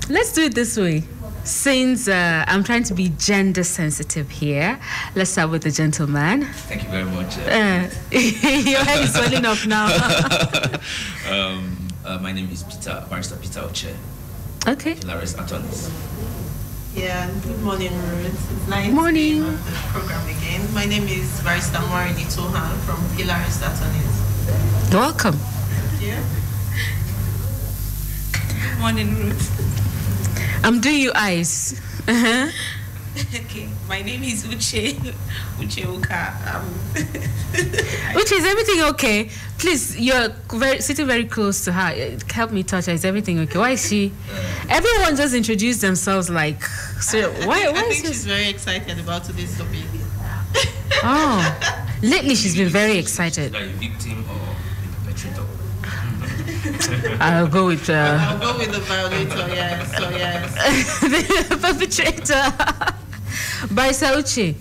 Let's do it this way. Since I'm trying to be gender sensitive here, let's start with the gentleman. Thank you very much. Your head is swelling up now. My name is Barrister Peter Oche. Okay. Hilarious attorneys. Yeah, good morning, Ruth. It's nice Morning. being on the program again. My name is Barrister Maureen Itohan from Hilarious Attorneys. Welcome. Thank you. Good morning, Ruth. I'm doing you eyes. Uh-huh. Okay, my name is Uche Uka. Uche, is everything okay? Please, you're sitting very close to her. Help me touch her. Is everything okay? Why is she? Everyone just introduced themselves like. So why? I Why think is she's very excited about today's topic. Oh, lately she's been very excited. Are you victim or perpetrator? I'll go with. I'll go with the violator. Yes. So yes. The perpetrator. Barrister Uche,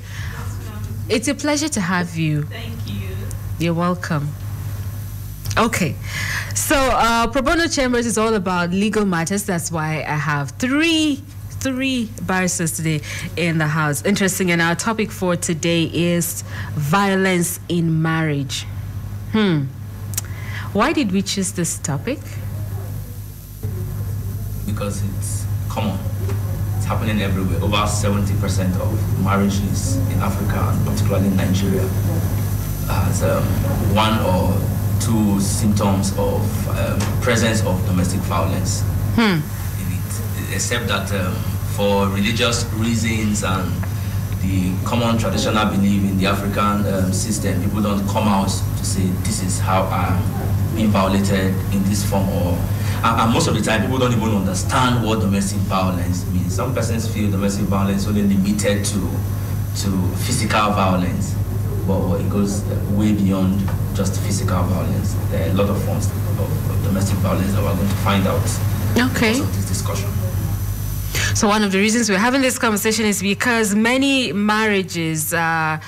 it's a pleasure to have you. Thank you. You're welcome. Okay, so Probono Chambers is all about legal matters. That's why I have three barristers today in the house. Interesting, and our topic for today is violence in marriage. Why did we choose this topic? Because it's common. It's happening everywhere. Over 70% of marriages in Africa, and particularly in Nigeria, has one or two symptoms of presence of domestic violence in it. Except that for religious reasons and the common traditional belief in the African system, people don't come out to say this is how I'm being violated in this form, or and most of the time people don't even understand what domestic violence means. Some persons feel domestic violence only limited to physical violence, but it goes way beyond just physical violence. There are a lot of forms of domestic violence that we're going to find out because of this discussion. So one of the reasons we're having this conversation is because many marriages are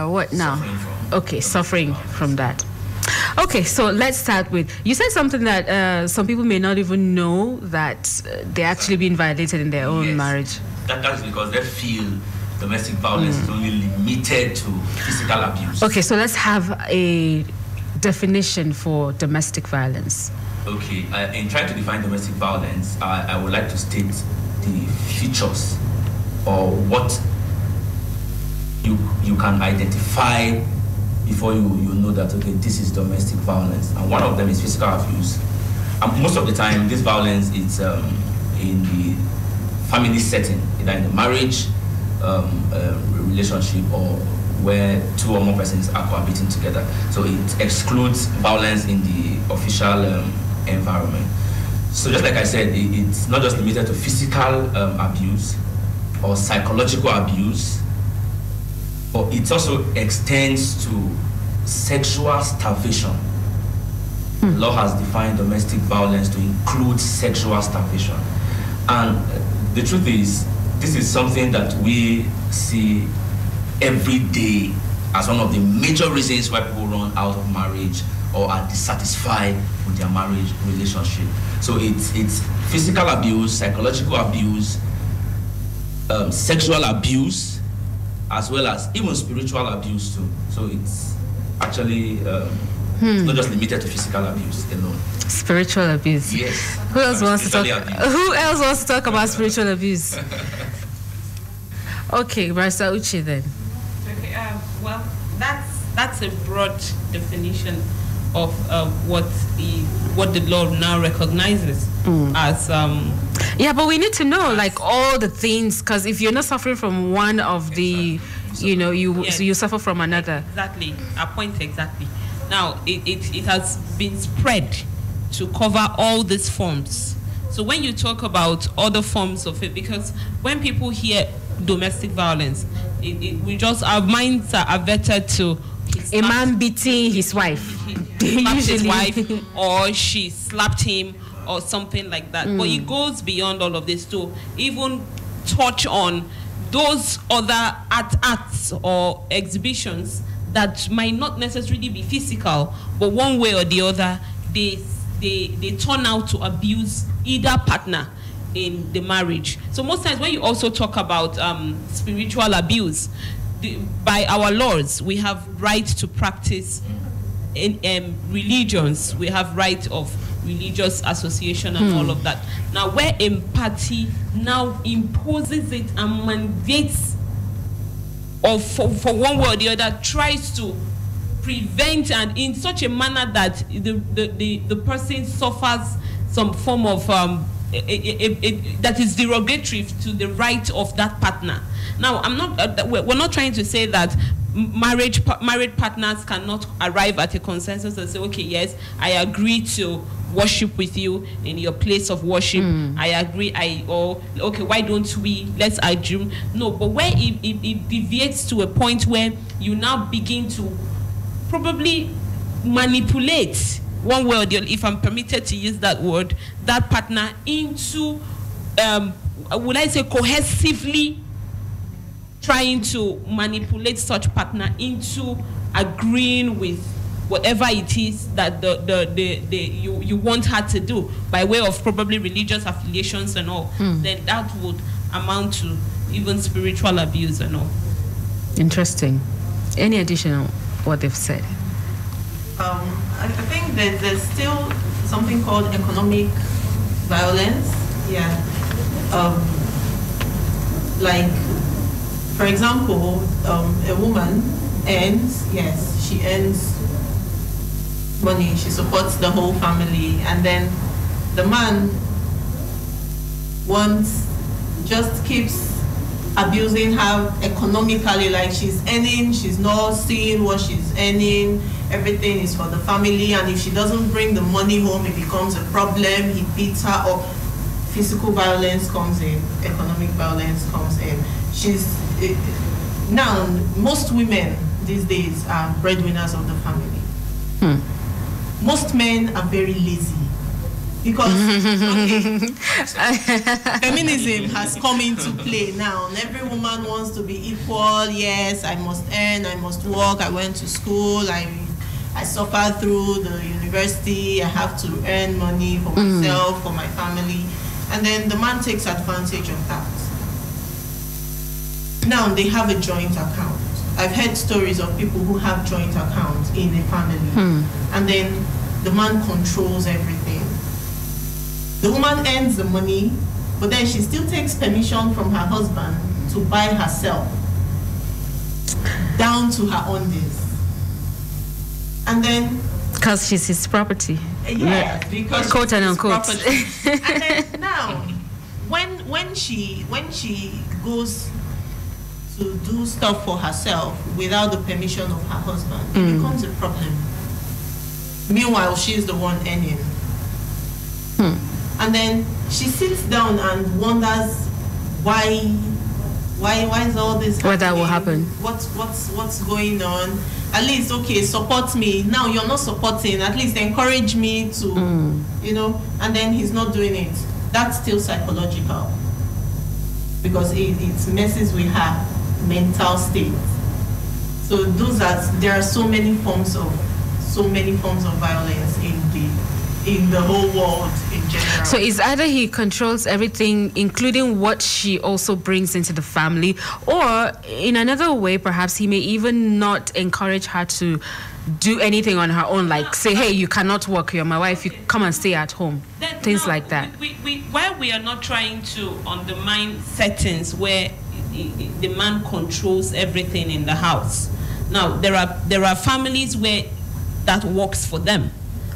what now? Suffering from that. Okay, so let's start with, you said something that some people may not even know that they're actually being violated in their own marriage. That's because they feel domestic violence is only limited to physical abuse. Okay, so let's have a definition for domestic violence. Okay, in trying to define domestic violence, I would like to state the features or what you can identify before you know that, okay, this is domestic violence. And one of them is physical abuse. And most of the time, this violence is in the family setting, either in the marriage, relationship, or where two or more persons are cohabiting together. So it excludes violence in the official environment. So just like I said, it's not just limited to physical abuse or psychological abuse, but it also extends to sexual starvation. Law has defined domestic violence to include sexual starvation. And the truth is, this is something that we see every day as one of the major reasons why people run out of marriage or are dissatisfied with their marriage relationship. So it's physical abuse, psychological abuse, sexual abuse, as well as even spiritual abuse too. So it's actually not just limited to physical abuse alone. Spiritual abuse. Yes. Who else wants to talk about spiritual abuse? Okay, Barrister Uche then. Okay, well, that's a broad definition of what the law now recognizes as. Yeah, but we need to know like all the things, because if you're not suffering from one of the, you suffer from another. Exactly, a point exactly. Now it has been spread to cover all these forms. So when you talk about other forms of it, because when people hear domestic violence, our minds are averted to a man beating his wife. He slapped his wife, or she slapped him, or something like that. But it goes beyond all of this to even touch on those other acts or exhibitions that might not necessarily be physical, but one way or the other, they they turn out to abuse either partner in the marriage. So most times when you also talk about spiritual abuse, by our laws, we have right to practice in religions. We have right of religious association and all of that. Now, where a party now imposes it and mandates, or for one way or the other, tries to prevent, and in such a manner that the person suffers some form of that is derogatory to the right of that partner. Now, we're not trying to say that married partners cannot arrive at a consensus and say, okay, yes, I agree to worship with you in your place of worship. I agree. Okay, why don't we? Let's assume. No, but where it deviates to a point where you now begin to probably manipulate, one way or the other, if I'm permitted to use that word, that partner into, would I say, cohesively trying to manipulate such partner into agreeing with whatever it is that you want her to do, by way of probably religious affiliations and all, then that would amount to even spiritual abuse and all. Interesting. Any additional what they've said? I think that there's still something called economic violence. Yeah. Like, for example, a woman she earns money, she supports the whole family, and then the man just keeps abusing her economically, like she's earning, she's not seeing what she's earning, everything is for the family, and if she doesn't bring the money home, it becomes a problem, he beats her up. Physical violence comes in, economic violence comes in. Now, most women these days are breadwinners of the family. Most men are very lazy because feminism has come into play now. And every woman wants to be equal. Yes, I must earn, I must work, I went to school, I suffered through the university, I have to earn money for myself, for my family. And then the man takes advantage of that. Now they have a joint account. I've heard stories of people who have joint accounts in a family. And then the man controls everything. The woman earns the money, but then she still takes permission from her husband to buy herself down to her undies. And then... Because she's his property. Yes, because quote and unquote. And then now, when she goes to do stuff for herself without the permission of her husband, it becomes a problem. Meanwhile, she's the one earning. And then she sits down and wonders why is all this happening? Why that will happen? What's going on? At least, okay, support me. Now you're not supporting. At least encourage me to, and then he's not doing it. That's still psychological because it messes with her mental state. So there are so many forms of violence in the whole world in general. So it's either he controls everything, including what she also brings into the family, or in another way, perhaps he may even not encourage her to do anything on her own, like say, hey, you cannot work, you're my wife, you come and stay at home. Things like that. While we are not trying to undermine settings where the man controls everything in the house. Now, there are families where that works for them,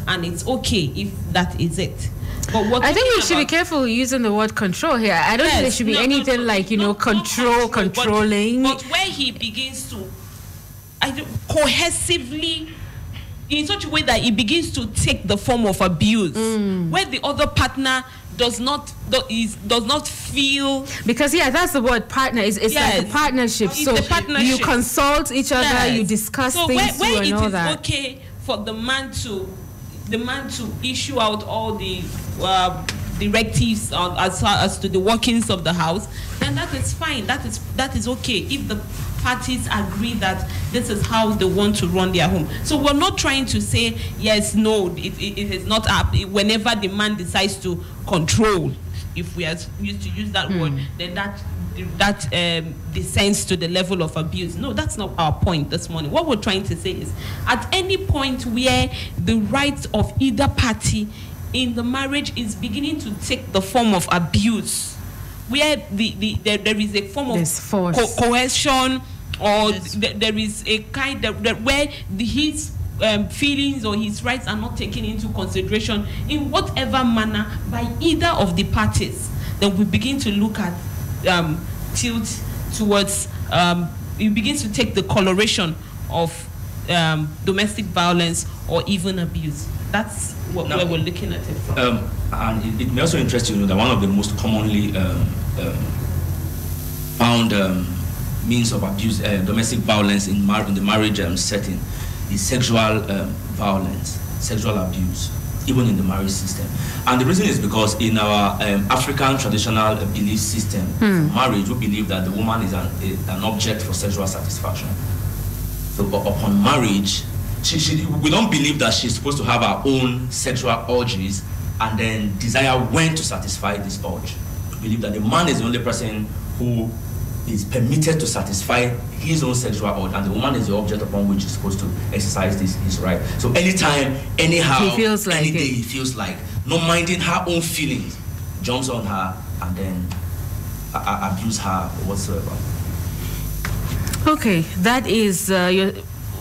and it's okay if that is it. But I think we should be careful using the word control here. I don't think there should be anything like, controlling. But where he begins to cohesively, in such a way that he begins to take the form of abuse, where the other partner does not feel, because that's the word partner. It's like a partnership. So you consult each other, you discuss things where and all that. It's okay for the man to issue out all the directives as to the workings of the house, then that is fine. That is okay if the parties agree that this is how they want to run their home. So we're not trying to say yes, no, it is not up. Whenever the man decides to control, if we are used to use that word, then that descends to the level of abuse. No, that's not our point this morning. What we're trying to say is, at any point where the rights of either party in the marriage is beginning to take the form of abuse, where there is a form of coercion, or there is a kind of where his feelings or his rights are not taken into consideration in whatever manner by either of the parties, then we begin to look at tilt towards it begins to take the coloration of domestic violence or even abuse. That's where we're looking at it from. And it may also interest you to know that one of the most commonly found means of abuse, domestic violence in the marriage setting, is sexual violence, sexual abuse, even in the marriage system. And the reason is because in our African traditional belief system, marriage, we believe that the woman is an object for sexual satisfaction. So upon marriage, we don't believe that she's supposed to have her own sexual urges and then desire when to satisfy this urge. We believe that the man is the only person who is permitted to satisfy his own sexual urge, and the woman is the object upon which he's supposed to exercise his right. So anytime, anyhow, he feels like any day he feels like, not minding her own feelings, jumps on her and then abuse her whatsoever. Okay, that is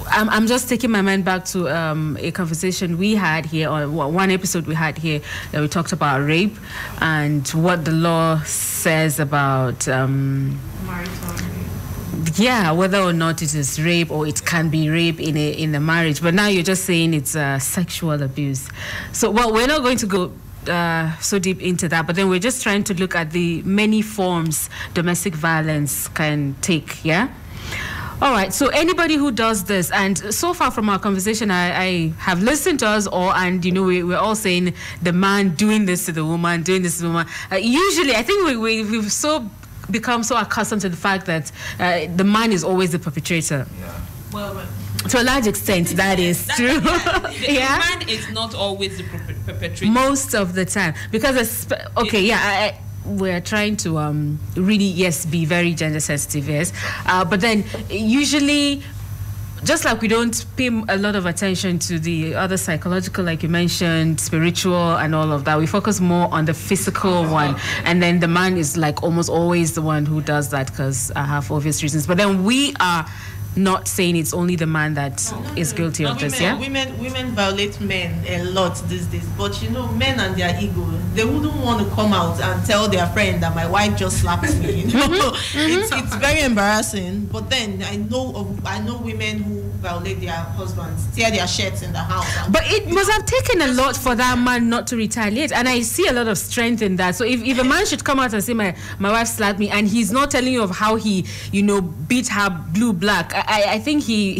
I'm just taking my mind back to a conversation we had here, or one episode we had here, that we talked about rape and what the law says about whether or not it is rape or it can be rape in a marriage. But now you're just saying it's sexual abuse. So we're not going to go so deep into that, but then we're just trying to look at the many forms domestic violence can take. All right, so anybody who does this, and so far from our conversation, I have listened to us all, and we're all saying the man doing this to the woman, doing this to the woman. Usually, I think we've become so accustomed to the fact that the man is always the perpetrator. Yeah. Well, to a large extent, that is true. The man is not always the perpetrator. Most of the time, because we're trying to really, be very gender sensitive, yes. But then usually, just like we don't pay a lot of attention to the other psychological, like you mentioned, spiritual and all of that, we focus more on the physical one. And then the man is like almost always the one who does that because I have obvious reasons. But then we are not saying it's only the man that is guilty of this, Women violate men a lot these days, but men and their ego, they wouldn't want to come out and tell their friend that my wife just slapped me. It's very embarrassing. But then I know women who violate their husbands, tear their shirts in the house. But it must have taken a lot for that man not to retaliate, and I see a lot of strength in that. So if a man should come out and say my wife slapped me, and he's not telling you of how he beat her blue black, I think he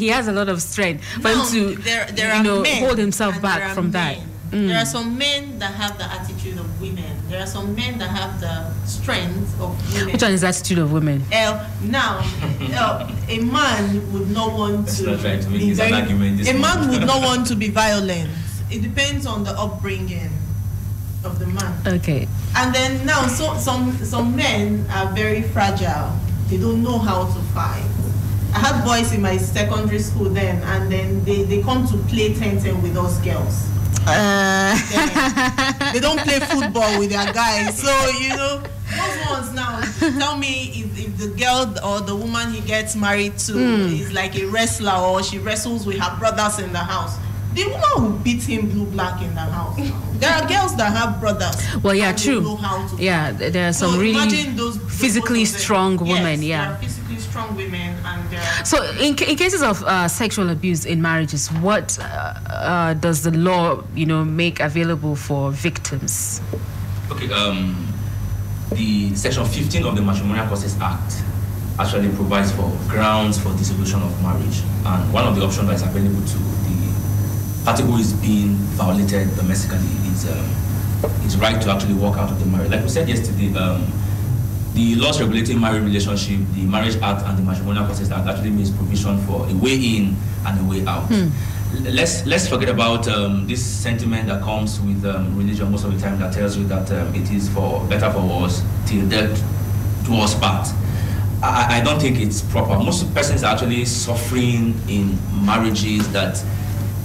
has a lot of strength for him to there are men hold himself back from that. There are some men that have the attitude of women. There are some men that have the strength of women. Which one is the attitude of women? Now, a man would not want to be a man would not want to be violent. It depends on the upbringing of the man. Okay. And then now, so some men are very fragile. They don't know how to fight. I had boys in my secondary school then, and then they come to play 10-10 with us girls. They don't play football with their guys. So, those ones now, tell me if the girl or the woman he gets married to is like a wrestler, or she wrestles with her brothers in the house, the woman will beat him blue black in the house. There are girls that have brothers. Well, yeah, true. Know how to fight. There are some really physically strong women. There are physically strong women, and so in cases of sexual abuse in marriages, what does the law, make available for victims? Okay, the section 15 of the Matrimonial Causes Act actually provides for grounds for dissolution of marriage, and one of the options that is available to the party who is being violated domestically is his right to actually walk out of the marriage. Like we said yesterday, the laws regulating marriage relationship, the Marriage Act and the Matrimonial Consent Act actually makes provision for a way in and a way out. Let's forget about this sentiment that comes with religion most of the time that tells you that it is for better for worse till death do us part. I don't think it's proper. Most persons are actually suffering in marriages that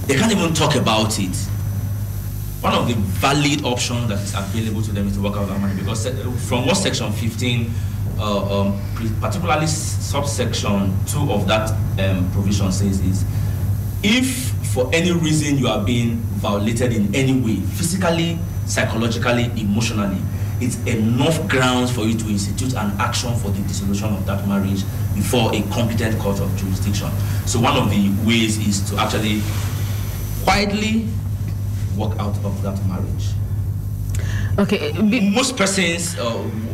they can't even talk about it. One of the valid options that is available to them is to work out their marriage, because from what section 15, particularly subsection 2 of that provision says is, if for any reason you are being violated in any way, physically, psychologically, emotionally, it's enough grounds for you to institute an action for the dissolution of that marriage before a competent court of jurisdiction. So one of the ways is to actually quietly walk out of that marriage. Okay. Most persons,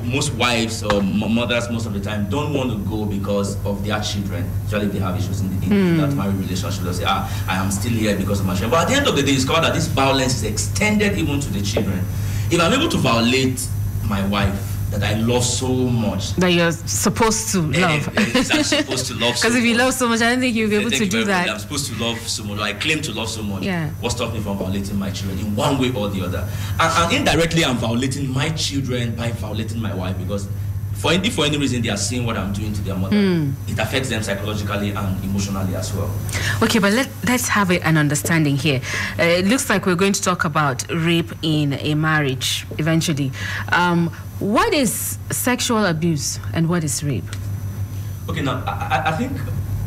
most wives or mothers, most of the time, don't want to go because of their children. Usually, they have issues in that marriage relationship. They'll say, I am still here because of my children. But at the end of the day, it's called that this violence is extended even to the children. If I'm able to violate my wife that I love so much, that you're supposed to love, I'm supposed to love. Because if you love so much, I don't think you'll be able to do that. I'm supposed to love so much. I claim to love so much. Yeah. What stops me from violating my children in one way or the other? And indirectly, I'm violating my children by violating my wife, because for any reason they are seeing what I'm doing to their mother, it affects them psychologically and emotionally as well. Okay, but let's have an understanding here. It looks like we're going to talk about rape in a marriage eventually. What is sexual abuse and what is rape? Okay, now I think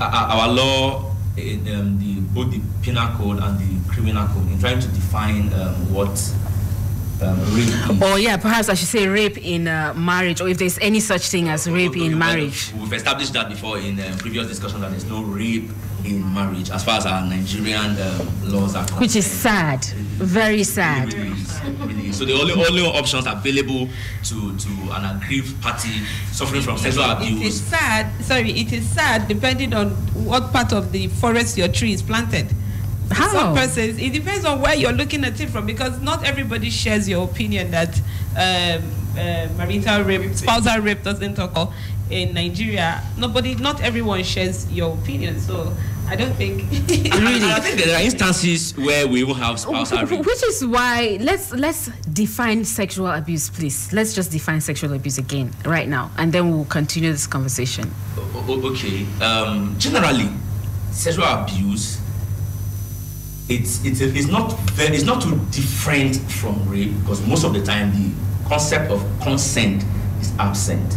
our law, in both the penal code and the criminal code, in trying to define what rape is. Or yeah, perhaps I should say rape in marriage, or if there's any such thing as rape in marriage. We've established that before in previous discussion, that there's no rape in marriage as far as our Nigerian laws are concerned. Which is sad, very sad. It really is. So the only options available to an aggrieved party suffering from sexual abuse. It is sad. Sorry, it is sad depending on what part of the forest your tree is planted. How? Some persons, it depends on where you're looking at it from, because not everybody shares your opinion that marital rape, spousal rape doesn't occur in Nigeria. Not everyone shares your opinion, so I don't think. Really? I think there are instances where we will have spousal rape. Which is why let's define sexual abuse, please. Let's just define sexual abuse again right now, and then we'll continue this conversation. Okay. Generally, sexual abuse, it's not too different from rape, because most of the time the concept of consent is absent.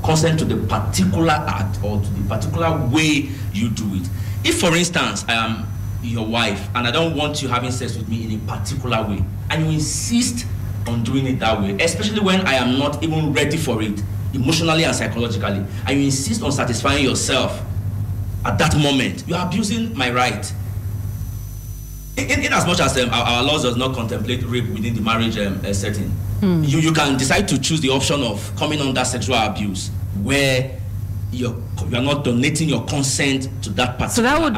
Consent to the particular act or to the particular way you do it. If, for instance, I am your wife and I don't want you having sex with me in a particular way, and you insist on doing it that way, especially when I am not even ready for it emotionally and psychologically, and you insist on satisfying yourself at that moment, you are abusing my right. In as much as our laws does not contemplate rape within the marriage setting, you can decide to choose the option of coming under sexual abuse, where you are not donating your consent to that particular. So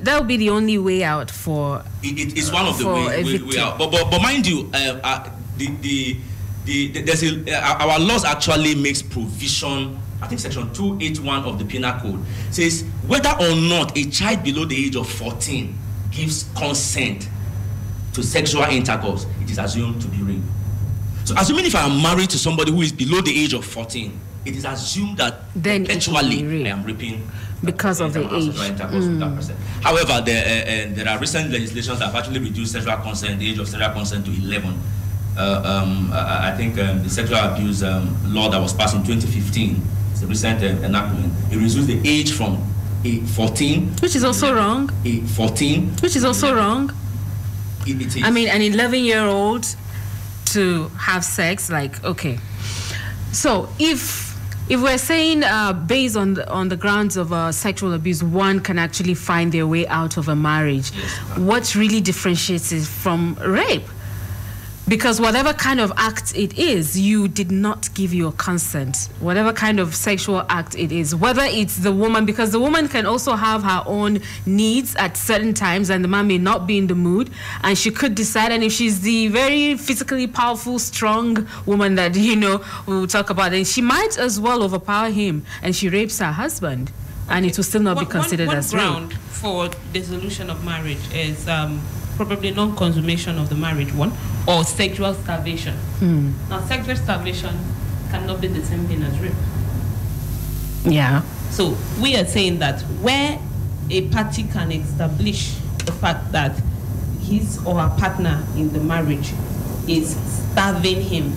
that would be the only way out for. It is one of the way out. But mind you, our laws actually makes provision. I think section 281 of the penal code says whether or not a child below the age of 14 gives consent to sexual intercourse, it is assumed to be rape. So assuming if I am married to somebody who is below the age of 14, it is assumed that then eventually I am raping because of the age. Intercourse with that person. However, there are recent legislations that have actually reduced sexual consent, the age of sexual consent, to 11. I think the sexual abuse law that was passed in 2015, it's a recent enactment. It reduced the age from 14, which is also wrong. 14, which is also wrong. It is. I mean, an 11-year-old to have sex, like, okay. So if we're saying based on the grounds of sexual abuse, one can actually find their way out of a marriage, yes, what really differentiates it from rape? Because whatever kind of act it is, you did not give your consent. Whatever kind of sexual act it is, whether it's the woman, because the woman can also have her own needs at certain times, and the man may not be in the mood, and she could decide. And if she's the very physically powerful, strong woman that we'll talk about, then she might as well overpower him, and she rapes her husband, and it will still not be considered as rape. One ground for dissolution of marriage is probably non-consummation of the marriage, one, or sexual starvation. Now, sexual starvation cannot be the same thing as rape. Yeah. So we are saying that where a party can establish the fact that his or her partner in the marriage is starving him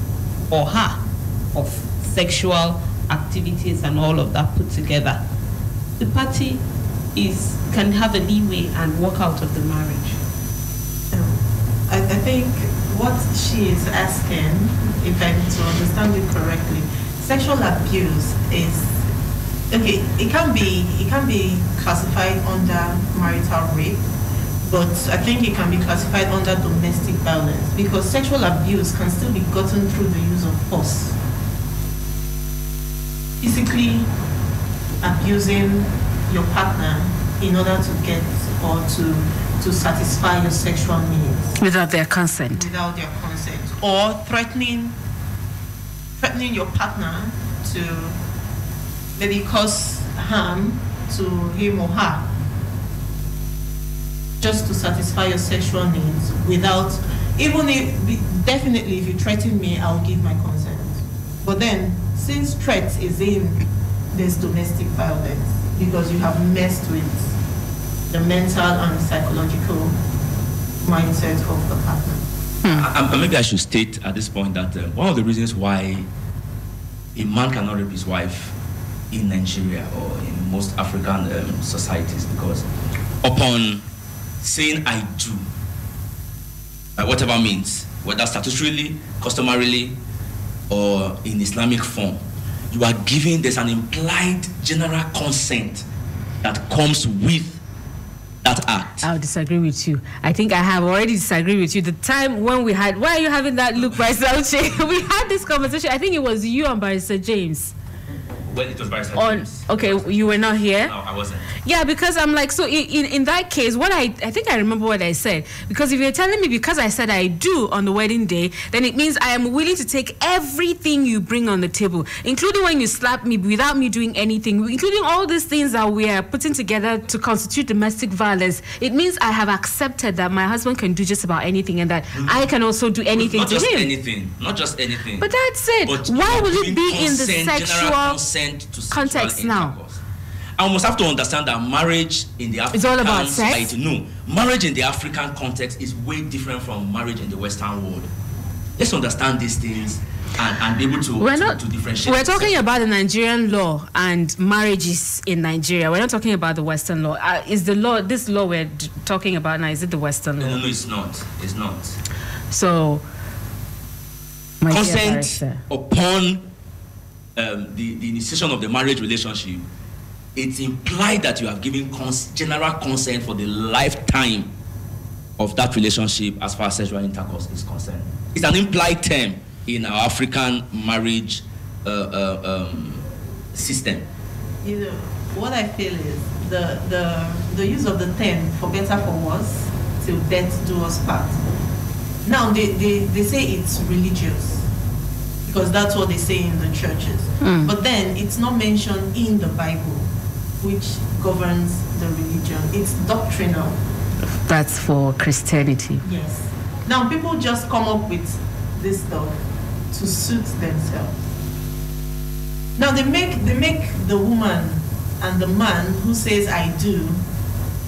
or her of sexual activities and all of that put together, the party can have a leeway and walk out of the marriage. I think what she is asking, if I'm to understand it correctly, sexual abuse is okay. It can be classified under marital rape, but I think it can be classified under domestic violence, because sexual abuse can still be gotten through the use of force. Physically abusing your partner in order to get or to satisfy your sexual needs without their consent. Or threatening your partner to maybe cause harm to him or her just to satisfy your sexual needs without, definitely if you threaten me, I'll give my consent. But then, since threat is in this domestic violence, because you have messed with the mental and psychological mindset of the partner. Maybe I should state at this point that one of the reasons why a man cannot rape his wife in Nigeria or in most African societies, because upon saying I do, by whatever means, whether statutorily, customarily, or in Islamic form, you are giving, there's an implied general consent that comes with that act. I'll disagree with you. I think I have already disagreed with you. The time when we had, why are you having that look, Barrister Uche? We had this conversation. I think it was you and Barrister James. Well, it was Barrister James. Okay, you were not here? No, I wasn't. Yeah, because I'm like, so in that case, what I think I remember what I said. Because if you're telling me because I said I do on the wedding day, then it means I am willing to take everything you bring on the table, including when you slap me without me doing anything, including all these things that we are putting together to constitute domestic violence. It means I have accepted that my husband can do just about anything, and that I can also do anything to him. Not just anything. But that's it. But why will it be in the sexual sexual context now? I must have to understand that marriage in the African it's all about sex? society, no, marriage in the African context is way different from marriage in the Western world. Let's understand these things and be able to differentiate. We're talking about the Nigerian law and marriages in Nigeria. We're not talking about the Western law. Is the law, this law we're talking about now, is it the Western law? No, it's not. It's not. So, my consent upon the initiation of the marriage relationship, it's implied that you have given general consent for the lifetime of that relationship as far as sexual intercourse is concerned. It's an implied term in our African marriage system. You know, what I feel is the use of the term "for better for worse" till death do us part. Now they say it's religious because that's what they say in the churches. But then it's not mentioned in the Bible, which governs the religion. It's doctrinal. That's for Christianity. Yes. Now people just come up with this stuff to suit themselves. Now they make the woman and the man who says I do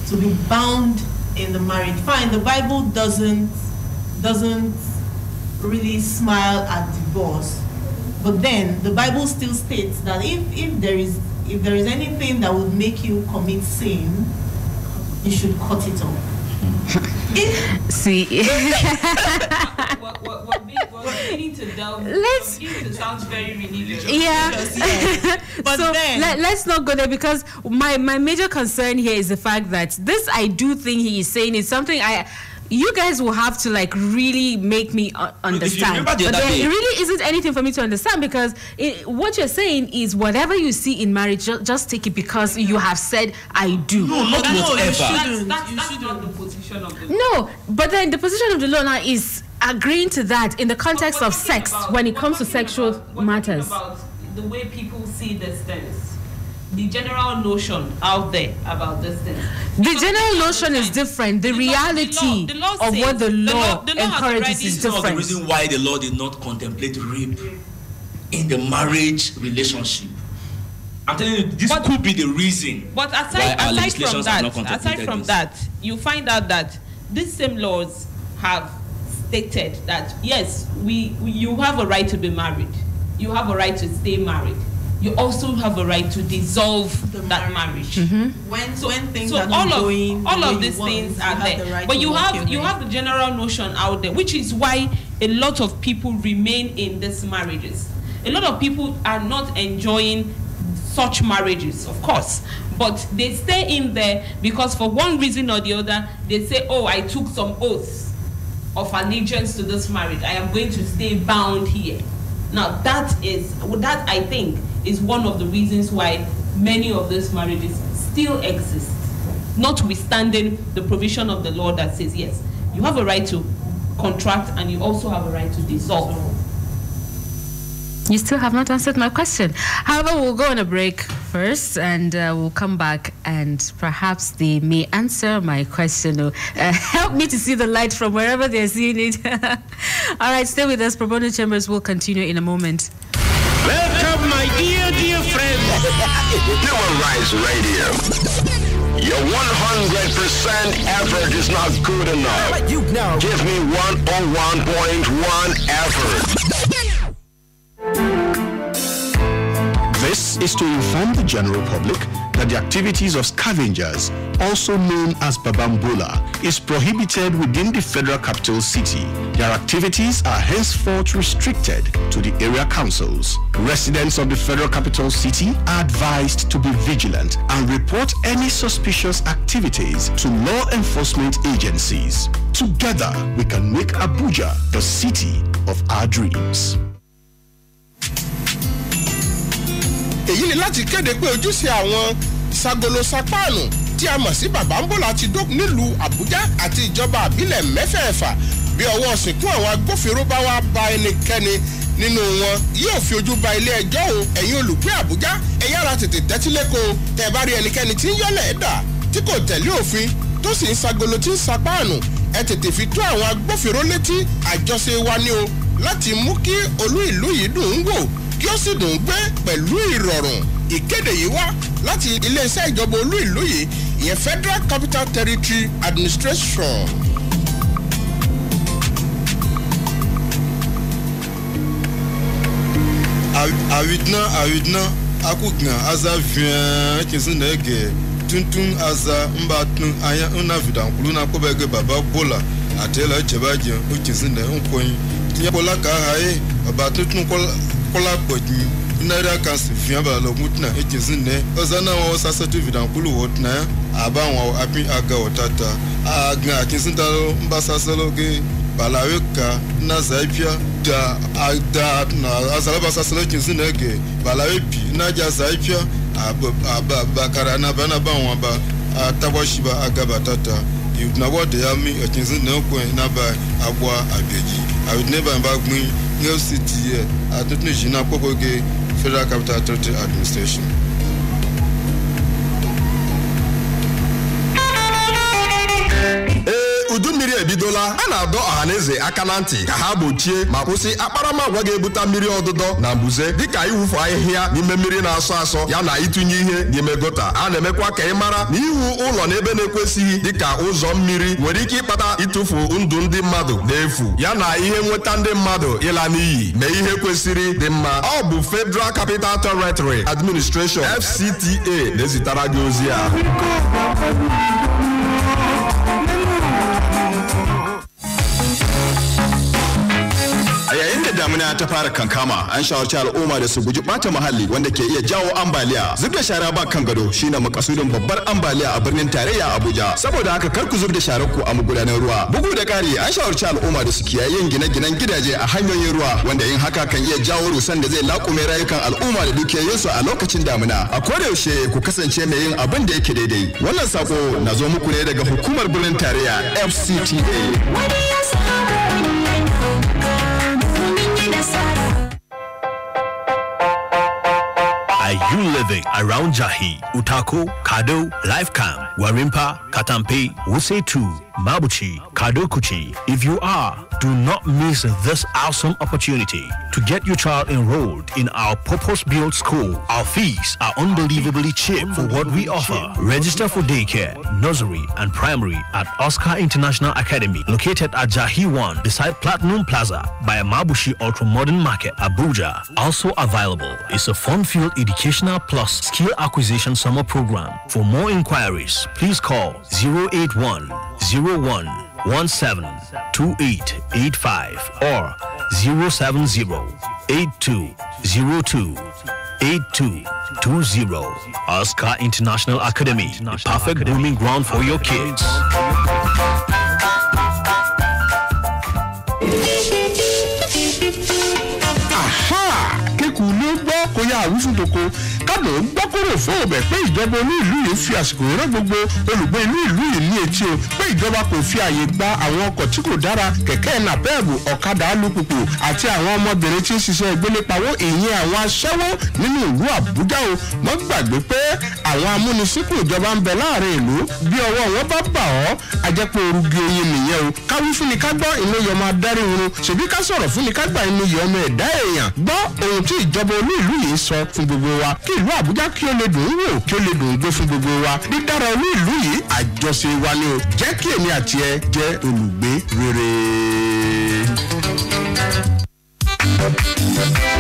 to be bound in the marriage. Fine, the Bible doesn't really smile at divorce, but then the Bible still states that if there is anything that would make you commit sin, you should cut it off. See, we need to delve. It sounds very religious. Yeah. But so then let's not go there, because my major concern here is the fact that this I do thing he is saying is something you guys will have to like really make me understand. But there really isn't anything for me to understand, because what you're saying is whatever you see in marriage, just take it because you have said I do. No, not whatever. That's not the position of the law. No, but then the position of the law now is agreeing to that in the context of sex when it comes to sexual matters. About the way people see these things, the general notion out there about these things. The general notion is different. The reality of what the law encourages is different. That's the reason why the law did not contemplate rape in the marriage relationship. I'm telling you, this could be the reason. But aside from that, you find out that these same laws have stated that yes, you have a right to be married, you have a right to stay married, you also have a right to dissolve that marriage. When things are all not going, all of these things are there, but you have the general notion out there, which is why a lot of people remain in these marriages. A lot of people are not enjoying such marriages, of course, but they stay in there because for one reason or the other, they say, oh, I took some oaths of allegiance to this marriage, I am going to stay bound here. Now that I think is one of the reasons why many of these marriages still exist, notwithstanding the provision of the law that says yes, you have a right to contract and you also have a right to dissolve. You still have not answered my question. However, we'll go on a break first, and we'll come back, and perhaps they may answer my question or help me to see the light from wherever they're seeing it. All right, stay with us. Probono Chambers will continue in a moment. Welcome, my dear friends. Human Rights Radio. Your 100% effort is not good enough. Give me 101.1 effort. This is to inform the general public that the activities of scavengers, also known as Babambola, is prohibited within the Federal Capital City. Their activities are henceforth restricted to the area councils. Residents of the Federal Capital City are advised to be vigilant and report any suspicious activities to law enforcement agencies. Together, we can make Abuja the city of our dreams. èyí ni láti kéde pé ojúṣe àwọn sagolo sapáànù tí a mọ̀ sí Babambola ti dókun nílùú Àbújá àti ìjọba àbílẹ̀ mẹ́fẹ̀ẹ̀fà bí ọwọ́ sìnkú àwọn agbófinró bá wá bá ẹnikẹ́ni nínú wọn yóò fi ojú ba ilé ẹjọ́ o. ẹ̀yin olùgbé Àbújá ẹ yára tètè tẹ́tí lẹ́kọ̀ọ́ tẹ́ bá rí ẹnikẹ́ni tí ń yọ́lẹ̀ ẹ̀dà tí kò tẹ̀lé òfin tó sì ń sagolo tí ń sapáànù ẹ tètè fi tó àwọn agbófinró létí. àjọṣe wa ni o láti mú kí olú ìlú yìí dùn ún wò kí ó sì dùn gbé pẹ̀lú ìrọ̀rùn. ìkéde yìí wá láti iléeṣẹ́ ìjọba olú ìlú yìí ìyẹn Federal Capital Territory Administration. Awidna akugna aza vien kizinege tuntun aza mbatun aya unavidan kuluna kobege Babambola atela chebaje ukizinde unkoyin tiya bola ka haye abatun kola podi inara kansi vien ba lo mutna ekizinde ozana wo sasatu vidan kulu wotna aba wo api aga otata agna kizinda mbasaselo ge balaweka na zaipia da na azalaba saselo kizinege balawepi na ja zaipia bakara na bana ba won ba taboshiba agaba tata na what they have me kinzinne ko na ba agwa abeji I would never back me New City here I don't know jina pokoge Federal Capital Territory Administration. Udu mmiri ebidola a na-adọ ọhaneze aka na ntị ka ha gbochie ma kwụsị akparamagwa ga-ebute mmiri ọdụdọ na mbuze dịka iwufu ahịhịa n'ime mmiri na-asọ asọ ya na ịtụnye ihe n'ime gota. A na-emekwa ka ị mara na iwu ụlọ n'ebe na-ekwesịghị dịka ụzọ mmiri nwere ike ịkpata ịtụfu ndụ ndị mmadụ n'efu ya na ihe nweta ndị mmadụ ịla n'iyi ma ihe kwesịrị dị mma. Ọ bụ Federal Capital Territory Administration FCTA na-ezitara gị ozi a. Yayin da damina ta fara kankama an shawarci al'umma da su guji bata muhalli wanda ke iya jawo ambaliya. Zub da shara ba kan gado shine makasudin babbar ambaliya a birnin tarayya Abuja. Saboda haka kar ku zub da sharar ku a magudanan ruwa. Bugu da ƙari an shawarci al'umma da su kiyaye yin gine-ginen gidaje a hanyoyin ruwa wanda yin haka kan iya jawo rusan da zai laƙume rayukan al'umma da dukiyoyinsu a lokacin damina. A koda yaushe ku kasance mai yin abin da yake daidai. Wannan sako na zo muku ne daga hukumar birnin tarayya FCTA. Are you living around Jahi, Utako, Kado, Lifecam, Warimpa, Katampe, Wusetu, Mabuchi, Kadokuchi? If you are, do not miss this awesome opportunity to get your child enrolled in our purpose-built school. Our fees are unbelievably cheap for what we offer. Register for daycare, nursery, and primary at Oscar International Academy, located at Jahi 1 beside Platinum Plaza by Mabuchi Ultra Modern Market, Abuja. Also available is a fun-filled educational plus skill acquisition summer program. For more inquiries, please call 081 01 17 2885 or 070 8202 8220. Oscar International Academy, the perfect grooming ground for your kids. Kó yá àwùjọ toko kábò ń gbọ́ kúrò fún ọbẹ̀ pé ìjọba olú ìlú yìí fi àsìkò rán gbogbo olùgbé inú ìlú yìí ní etí o pé ìjọba kò fi àyè gba àwọn ọkọ̀ tí kò dára kẹ̀kẹ́ nàpẹ́ẹ̀bù ọ̀kadà alùpùpù àti àwọn ọmọbìnrin tí ń ṣiṣẹ́ ìgbélépawó ìyẹn àwọn aṣẹ́wó nínú ìlú Àbújá o wọ́n gbàgbé pé àwọn amúnisínkù ìjọba ń bẹ láàrin ìlú bí ọwọ́ wọn bá bà ọ́ ajẹ́pọ̀ orúgi oyin nìyẹn o káwí fún ni ká gbọ́ inú yọmọ adarí irun ṣèbí ká sọ̀rọ̀ fún ni ká gbà inú yọmọ ẹ̀dá èèyàn gbọ́ ohun tí ìjọba olú ìlú yìí sọ fún gbogbo wa kí ìlú Àbújá kí ó lè dùn ún wò kí ó lè dùn ún gbé fún gbogbo wa dídára olú ìlú yìí àjọṣe wa ni o jẹ́ kí èmi àti ẹ jẹ́ olùgbé rere.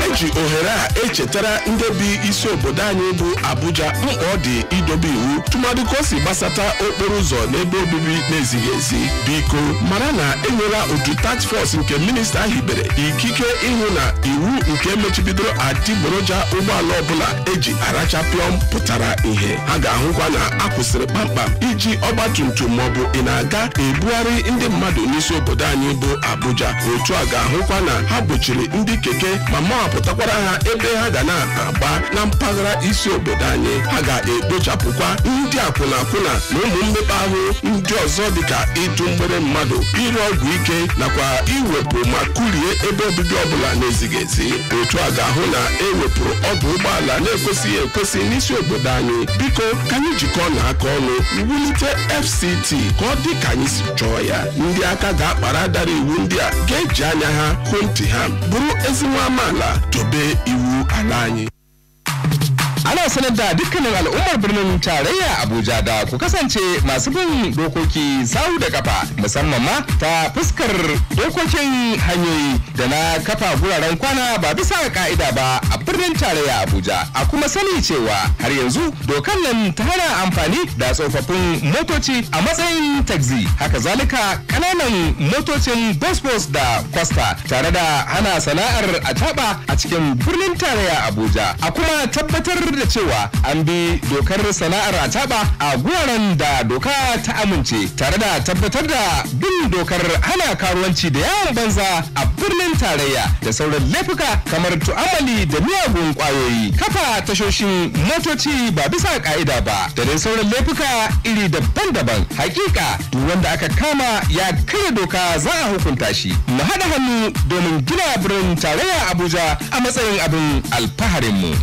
eji ohere a echetara ndị bi isi obodo anyị bụ Abuja mkpa ọ dị idobe iwu tụmadị ka o si gbasata okporo ụzọ n'ebe obibi na-ezighị ezi. Biko mara na enyela otu task force nke minista hibere ikike ịhụ na iwu nke mechibidoro adịgboroja ụgbọala ọbụla eji arachapịọm pụtara ihe. Ha ga-ahụkwa na akwụsịrị kpamkpam iji ọgbatumtum maọbụ ị na-aga ebugharị ndị mmadụ n'isi obodo anyị bụ Abuja. Otu a ga-ahụkwa na ha gbochiri ndị keke ma mapụtakwara ha ebe ha ga na-agba na mpaghara isi obodo anyị. Ha ga-ekpochapụkwa ndị akwụna akwụna na ụmụ mmekpa ahụ ndị ọzọ dịka ịtụ mgbere mmadụ, ire ọgwụ ike nakwa iwepụ ma kụrie ebe obibi ọbụla na-ezighị ezi. Otu a ga-ahụ na ewepụrụ ọdụ ụgbọala na-ekwesịghị ekwesị n'isi obodo anyị. Biko ka anyị jikọọ n'aka ọnụ wulite FCT ka ọ dị ka anyị si chọọ ya. Ndị aka ga-akpara dara iwu ndị a ga-eji anya ha hụ ntị ha bụrụ ezi nwa amaala tobe iwu ala anyị. Ana sanar da dukkanin al'ummar birnin tarayya Abuja da ku kasance masu bin dokoki sahu da kafa musamman ma ta fuskar dokokin hanyoyi da na kafa guraren kwana ba bisa ka'ida ba a birnin tarayya Abuja. A kuma sani cewa har yanzu dokar nan ta hana amfani da tsofaffin motoci a matsayin taxi, haka zalika kananan motocin bus da kwasta tare da hana sana'ar ataba a cikin birnin tarayya Abuja. A kuma tabbatar da cewa an bi dokar sana'ar ataba a guraren da doka ta amince tare da tabbatar da bin dokar hana karuwanci da yawon banza a birnin tarayya da sauran laifuka kamar tu'amali da miyagun kwayoyi, kafa tashoshin motoci ba bisa ka'ida ba da dai sauran laifuka iri daban-daban. Hakika duk wanda aka kama ya karya doka za a hukunta shi. Mu haɗa hannu domin gina birnin tarayya Abuja a matsayin abin alfaharinmu.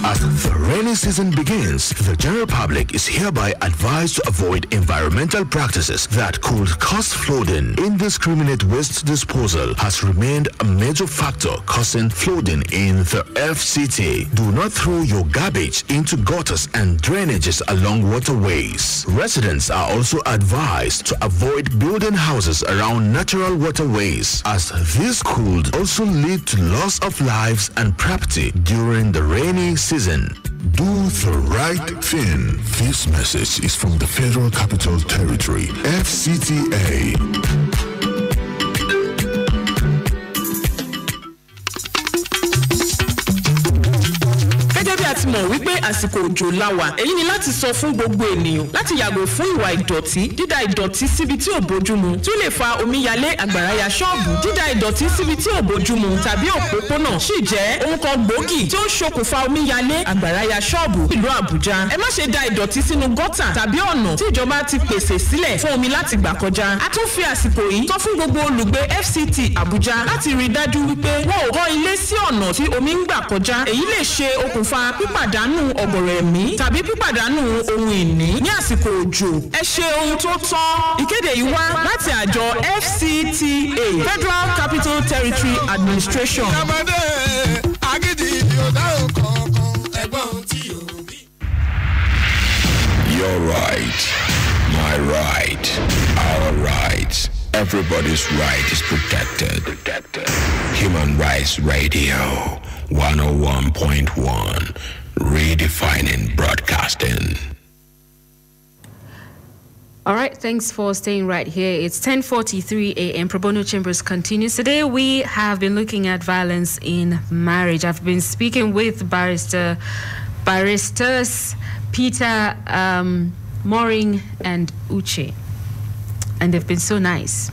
As the rainy season begins, the general public is hereby advised to avoid environmental practices that could cause flooding. Indiscriminate waste disposal has remained a major factor causing flooding in the FCT. Do not throw your garbage into gutters and drainages along waterways. Residents are also advised to avoid building houses around natural waterways, as this could also lead to loss of lives and property during the rainy season. Do the right thing. This message is from the Federal Capital Territory, FCTA. Ti mọ̀ wípé àsìkò òjò láwà èyí ni láti sọ fún gbogbo ènìyàn láti yàgò fún ìwà ìdọ̀tí dídà ìdọ̀tí síbi tí ò bójúmu tí ó lè fa omíyalé àgbàrá ya ṣọ́ọ̀bù dídà ìdọ̀tí síbi tí ò bójúmu tàbí òpópónà sì jẹ́ ohun kan gbòógì tí ó ń ṣokùnfà omíyalé àgbàrá ya ṣọ́ọ̀bù ìlú Àbújá. Ẹ má ṣe da ìdọ̀tí sínú gọ́tà tàbí ọ̀nà tí ìjọba ti pèsè sílẹ̀ fún omi láti gbà kọjá. A tún fi àsìkò yìí tọ́ fún gbogbo olùgbé FCT Àbújá láti rí dájú wípé wọn ò kọ́ ilé sí ọ̀nà tí omi ń gbà kọjá. Èyí lè ṣe okùnfà pípàdánù ọ̀gọ̀rọ̀ ẹ̀mí tàbí pípàdánù ohun ìní ní àsìkò òjò. Ẹ ṣe ohun tó tọ́. Ìkéde yìí wá láti àjọ FCTA Federal Capital Territory Administration. Your right, my right, our right. Everybody's right is protected. Human Rights Radio 101.1, redefining broadcasting. All right, thanks for staying right here. It's 10:43 a.m. Probono Chambers continues. Today we have been looking at violence in marriage. I've been speaking with barristers Peter, Moring, and Uche, and they've been so nice.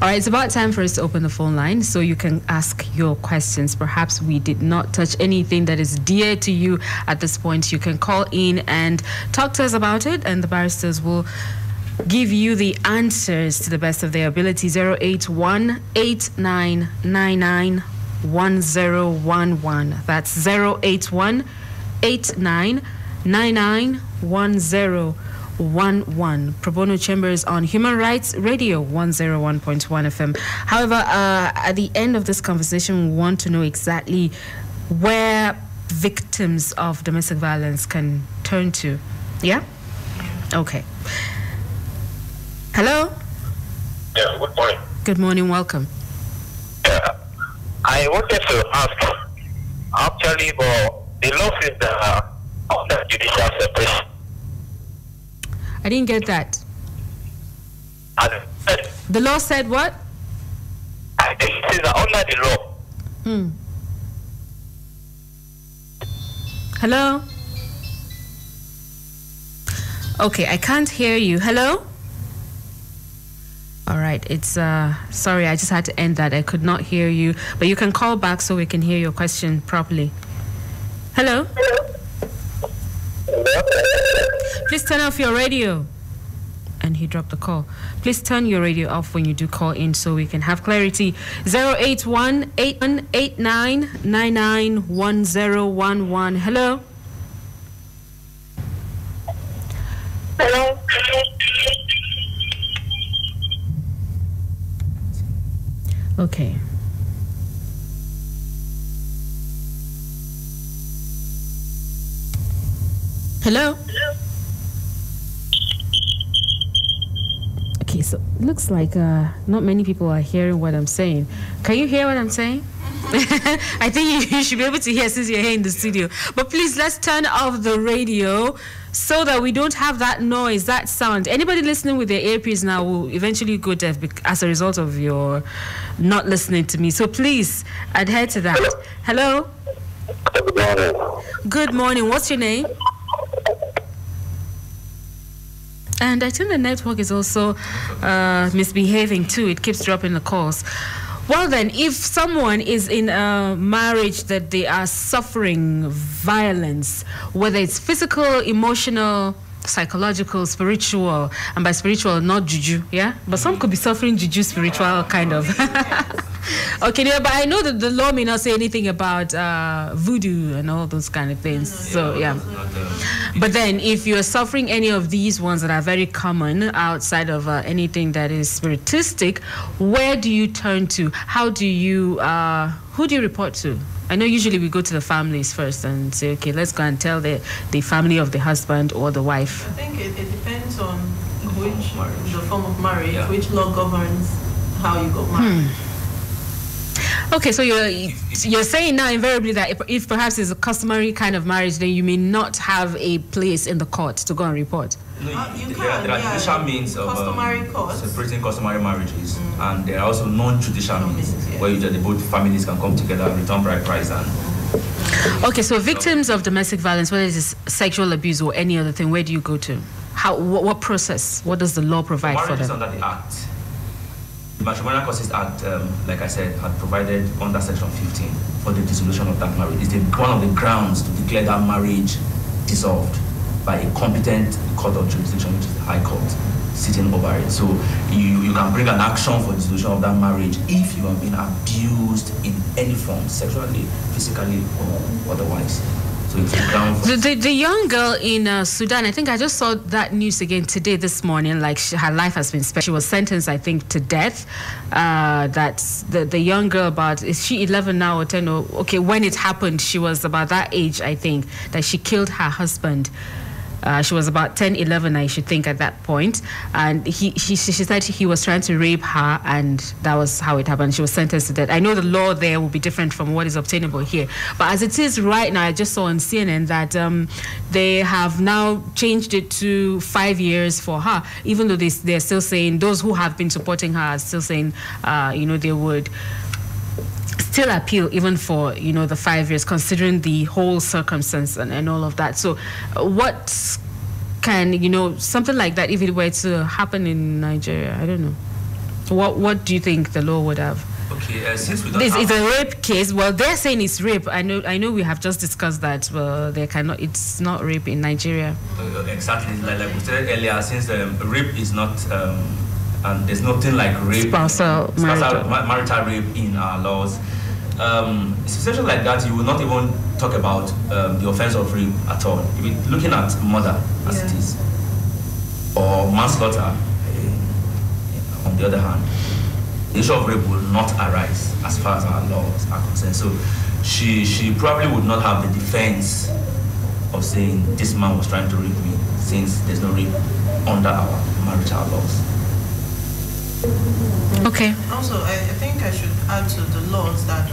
All right, it's about time for us to open the phone line so you can ask your questions. Perhaps we did not touch anything that is dear to you at this point. You can call in and talk to us about it, and the barristers will give you the answers to the best of their ability. 081-8999-1011. That's 081-8999-1011. Probono Chambers on Human Rights Radio 101.1 FM. However, at the end of this conversation, we want to know exactly where victims of domestic violence can turn to. Yeah? Okay. Hello? Yeah, good morning. Good morning, welcome. Yeah, I wanted to ask, actually, the law is the judicial separation. I didn't get that. The law said what? I think it is under the law. Hello? Okay, I can't hear you. Hello? All right, it's sorry, I just had to end that. I could not hear you, but you can call back so we can hear your question properly. Hello? Please turn off your radio. And he dropped the call. Please turn your radio off when you do call in so we can have clarity. 081-8189-991011. Hello? Hello? Okay. Hello? Okay, so it looks like not many people are hearing what I'm saying. Can you hear what I'm saying? I think you should be able to hear since you're here in the studio. But please, let's turn off the radio so that we don't have that noise, that sound. Anybody listening with their earpiece now will eventually go deaf as a result of your not listening to me. So please adhere to that. Hello? Good morning. Good morning. What's your name? And I think the network is also misbehaving too. It keeps dropping the calls. Well then, if someone is in a marriage that they are suffering violence, whether it's physical, emotional, psychological, spiritual, and by spiritual, not juju, yeah? But some could be suffering juju spiritual kind of. Okay, yeah, but I know that the law may not say anything about voodoo and all those kind of things. So, yeah. But then, if you're suffering any of these ones that are very common outside of anything that is spiritistic, where do you turn to? How do you, who do you report to? I know usually we go to the families first and say, okay, let's go and tell the family of the husband or the wife. I think it depends on the form of marriage, which law governs how you got married. Okay, so you're saying now invariably that if perhaps it's a customary kind of marriage, then you may not have a place in the court to go and report. No, there are judicial means of separating customary marriages, and there are also non-judicial means where both families can come together and return bride price and. Okay, so victims of domestic violence, whether it is sexual abuse or any other thing, where do you go to? What process? What does the law provide for them? Marriage is under the Act. The Matrimonial Causes Act, like I said, had provided under Section 15 for the dissolution of that marriage. It's one of the grounds to declare that marriage dissolved by a competent court of jurisdiction, which is the High Court, sitting over it. So you can bring an action for dissolution of that marriage if you have been abused in any form, sexually, physically, or otherwise. So it's a ground for the young girl in Sudan, I think I just saw that news again today, this morning, like her life has been spared. She was sentenced, I think, to death. That's the young girl, about, is she 11 now or 10? Or, okay, when it happened, she was about that age, I think, that she killed her husband. She was about 10, 11, I should think, at that point. And she said he was trying to rape her, and that was how it happened. She was sentenced to death. I know the law there will be different from what is obtainable here. But as it is right now, I just saw on CNN that they have now changed it to 5 years for her, even though they're still saying, those who have been supporting her are still saying, they would still appeal even for the 5 years, considering the whole circumstance and all of that. So what can something like that, if it were to happen in Nigeria, I don't know, what do you think the law would have? Okay, since we don't it's a rape case. Well, they're saying it's rape. I know we have just discussed that. Well, it's not rape in Nigeria. Exactly, like we said earlier, since rape is not and there's nothing like rape, spousal marital rape in our laws. Situation like that, you will not even talk about the offense of rape at all. If you're looking at murder as it is, or manslaughter, on the other hand, the issue of rape will not arise as far as our laws are concerned. So she probably would not have the defense of saying this man was trying to rape me, since there's no rape under our marital laws. Okay. Also, I think I should add to the laws that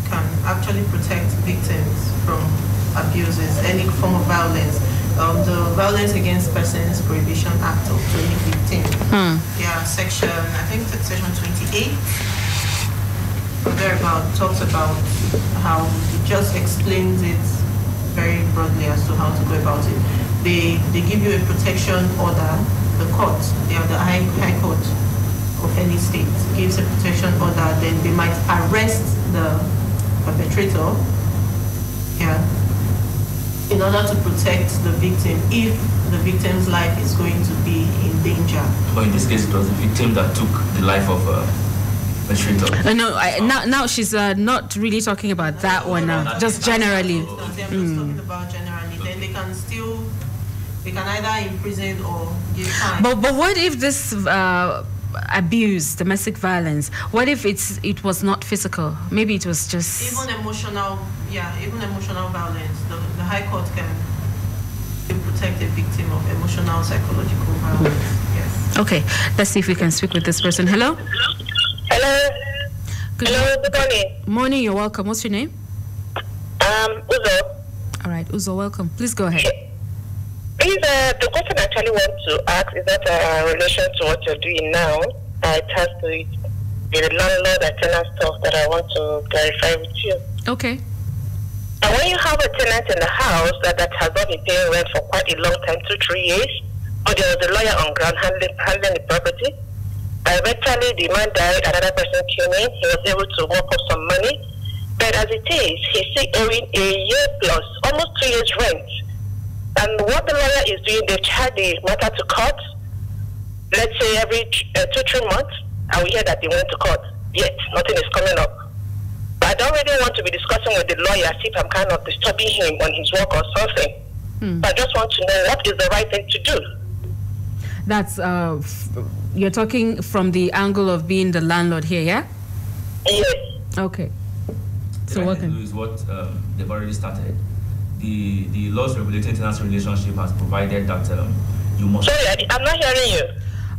can actually protect victims from abuses, any form of violence. The Violence Against Persons Prohibition Act of 2015. Yeah, section 28, or thereabout, talks about how it just explains it very broadly as to how to go about it. They give you a protection order. The court, the High Court of any state gives a protection order, then they might arrest the perpetrator, in order to protect the victim if the victim's life is going to be in danger. But in this case, it was the victim that took the life of perpetrator. Now she's not really talking about that one now, just generally. I'm just talking about generally. Then they can either imprison or give time. But what if this abuse, domestic violence, what if it was not physical? Maybe it was just even emotional violence. The High Court can protect a victim of emotional, psychological violence. Yes. Okay, let's see if we can speak with this person. Hello. Good morning. Morning, you're welcome. What's your name? Uzo. All right, Uzo, welcome. Please go ahead. Please, the question I actually want to ask is not in relation to what you're doing now. It has to be the landlord and tenant stuff that I want to clarify with you. Okay. And when you have a tenant in the house that has not been paying rent for quite a long time, 2-3 years, or there was a lawyer on ground handling the property, eventually the man died, another person came in, he was able to mop up some money, but as it is, he's still owing a year plus, almost 2 years rent. And what the lawyer is doing, they charge the matter to court, let's say every 2-3 months, and we hear that they went to court, yet nothing is coming up. But I don't really want to be discussing with the lawyer as if I'm kind of disturbing him on his work or something. But I just want to know what is the right thing to do. That's, you're talking from the angle of being the landlord here, yeah? Yes. Okay. So what can do is what they've already started. The laws regulating tenancy relationship has provided that you must... Sorry, I'm not hearing you.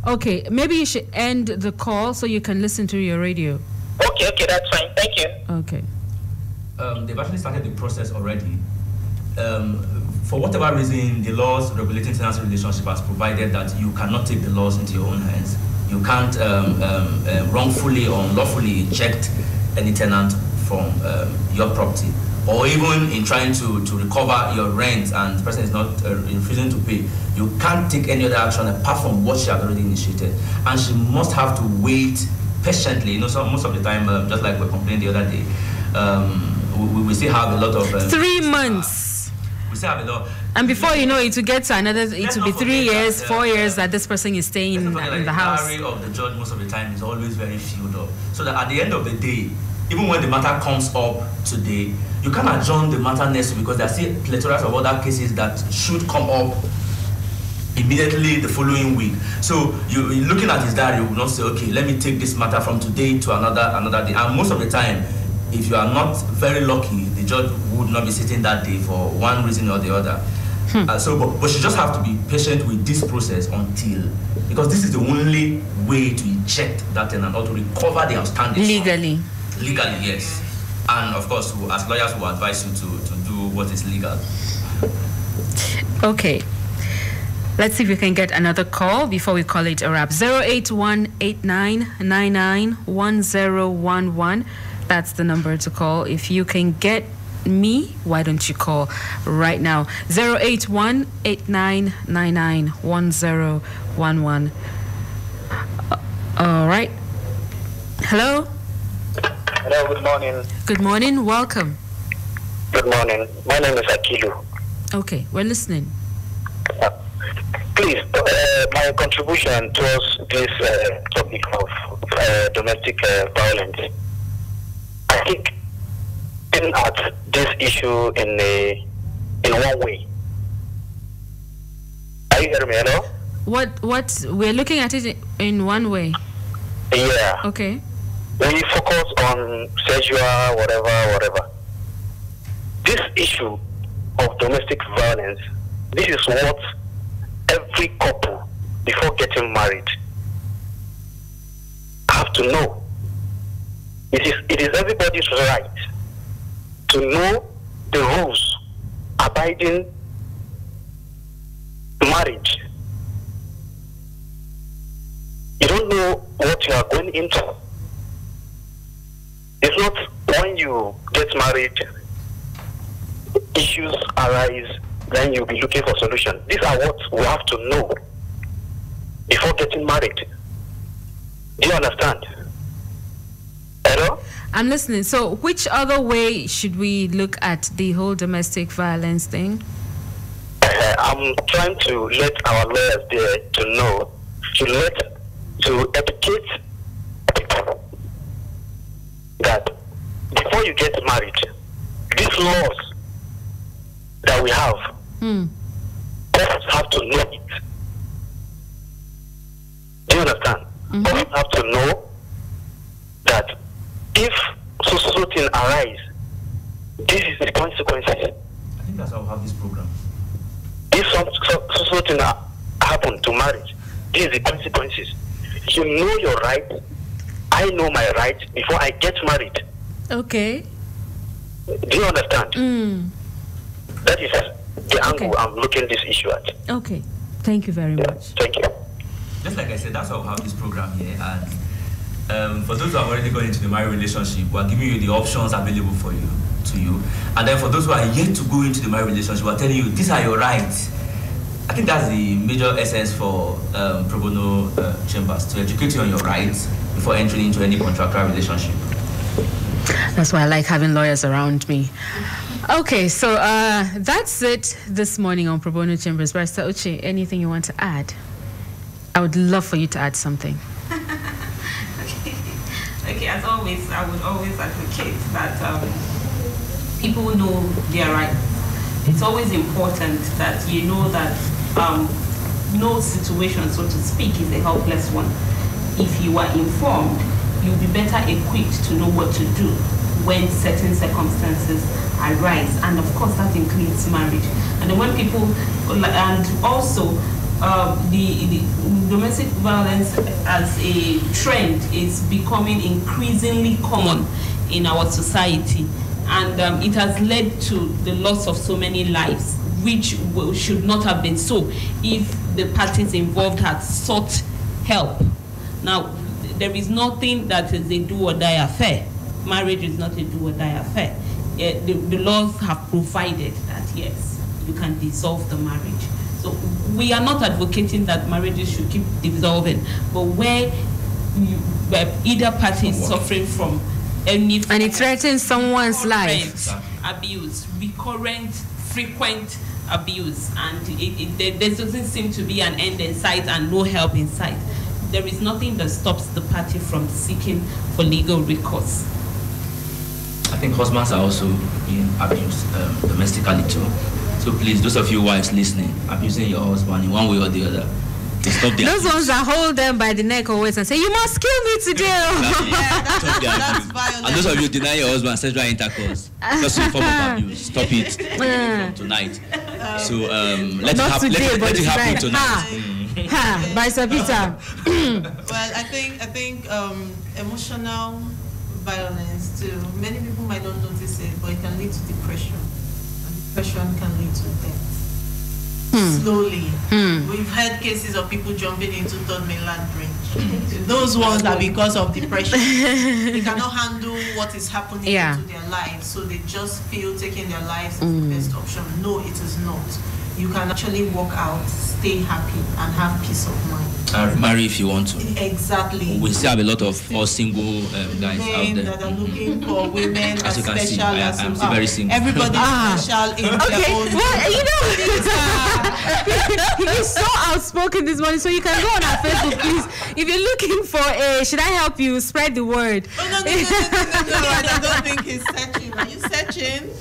Okay, maybe you should end the call so you can listen to your radio. Okay, that's fine. Thank you. Okay. They've actually started the process already. For whatever reason, the laws regulating tenancy relationship has provided that you cannot take the laws into your own hands. You can't wrongfully or unlawfully eject any tenant from your property, or even in trying to recover your rent and the person is not refusing to pay. You can't take any other action apart from what she has already initiated, and she must have to wait patiently. You know, so most of the time, just like we complained the other day, we still have a lot of 3 months. We still have a lot. And before you know it, to get to another, it will be 3 years, 4 years that this person is staying in the house. The diary of the judge most of the time is always very filled up. So that at the end of the day, even when the matter comes up today, you can't adjourn the matter next week because there are still plethora of other cases that should come up immediately the following week. So you're looking at his diary, you will not say, okay, let me take this matter from today to another day. And most of the time, if you are not very lucky, the judge would not be sitting that day for one reason or the other. But she just have to be patient with this process because this is the only way to eject that tenant or to recover the outstanding. Legally, yes. And of course, as lawyers, we advise you to do what is legal. Okay. Let's see if we can get another call before we call it a wrap. 08189991011. That's the number to call. If you can get me, why don't you call right now? 08189991011. All right. Hello. Hello, good morning. Good morning. Welcome. Good morning. My name is Akilu. Okay, we're listening. Please, my contribution towards this topic of domestic violence. I think looking at this issue in one way. Are you hearing me? Hello? What we're looking at it in one way. Yeah. Okay. We focus on sexual whatever. This issue of domestic violence, this is what every couple before getting married have to know. It is everybody's right to know the rules abiding marriage. You don't know what you are going into. It's not when you get married, issues arise, then you'll be looking for solution. These are what we have to know before getting married. Do you understand? Hello? I'm listening. So which other way should we look at the whole domestic violence thing? I'm trying to let our lawyers there to know, to educate people that before you get married, these laws that we have, couples have to know it. Do you understand? Couples have to know that if so thing arise, this is the consequences. I think that's how we have this program. If so thing happen to marriage, this is the consequences. You know your right. I know my right before I get married. Okay. Do you understand? That is the angle I'm looking this issue at. Okay. Thank you very much. Thank you. Just like I said, that's how we have this program here. And for those who have already gone into the marriage relationship, we're giving you the options available to you. And then for those who are yet to go into the marriage relationship, we're telling you these are your rights. I think that's the major essence for Probono chambers, to educate you on your rights before entering into any contractual relationship. That's why I like having lawyers around me. Okay, so that's it this morning on Probono Chambers. Barrister Uche, anything you want to add? I would love for you to add something. Okay, as always, I would always advocate that people know their rights. It's always important that you know that no situation, so to speak, is a helpless one. If you are informed, you'll be better equipped to know what to do when certain circumstances arise, and of course that includes marriage. And then when people, and also the domestic violence as a trend is becoming increasingly common in our society, and it has led to the loss of so many lives, which should not have been so if the parties involved had sought help. Now, there is nothing that is a do or die affair. Marriage is not a do or die affair. The laws have provided that, yes, you can dissolve the marriage. So we are not advocating that marriages should keep dissolving, but where either party is suffering from any and it threatens someone's life, abuse, recurrent, frequent abuse, and there doesn't seem to be an end in sight and no help in sight, there is nothing that stops the party from seeking for legal recourse. I think husbands are also being abused domestically too. So please, those of you wives listening, abusing your husband in one way or the other, stop the those abuse. ones that hold them by the neck always and say, "You must kill me today." That's violence. And those of you denying your husband sexual intercourse, that's a form of abuse. Stop it from tonight. So let it happen tonight. By Sir Peter. Well, I think emotional violence too. Many people might not notice it, but it can lead to depression, and depression can lead to death. Slowly. We've had cases of people jumping into third mainland bridge. Those ones are because of depression. They cannot handle what is happening to their lives, so they just feel taking their lives is the best option. No, it is not. You can actually walk out, stay happy, and have peace of mind. Marry if you want to. Exactly. We still have a lot of all single guys out there. That are looking for women as you can see, I'm still very single. Everybody's special in their own. Well, he's so outspoken this morning, so you can go on our Facebook, please. If you're looking for a, should I help you spread the word? Oh, no, I don't think he's searching. Are you searching?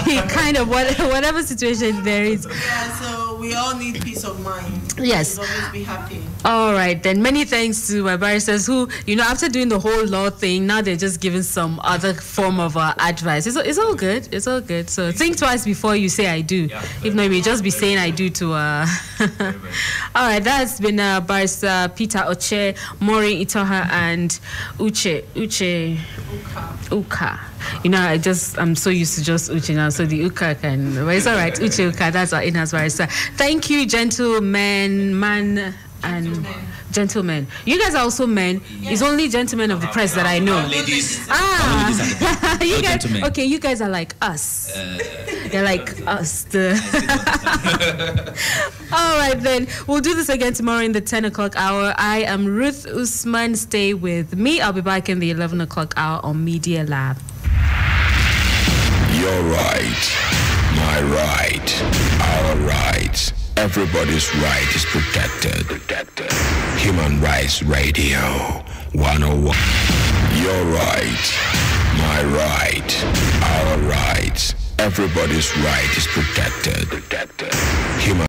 He kind of, whatever situation there is. Yeah, so we all need peace of mind. Yes. Always be happy. All right, then many thanks to my barristers who, after doing the whole law thing, now they're just giving some other form of advice. It's all good. It's all good. So think twice before you say I do. If not, you'll just be saying I do to All right, that's been Barrister Peter Oche, Maureen Itoha, and Uka. I'm so used to just Uche now, so the Uka can, but it's all right. Uche Uka, that's our in-house barrister. Thank you, gentlemen. You guys are also men. Yes. It's only gentlemen of the press that I know. Ladies. You guys, okay, you guys are like us. They're like us. All right, then. We'll do this again tomorrow in the 10 o'clock hour. I am Ruth Usman. Stay with me. I'll be back in the 11 o'clock hour on Media Lab. Your right, my right, our right. Everybody's right is protected. Human Rights Radio 101. Your right, my right, our right. Everybody's right is protected. Human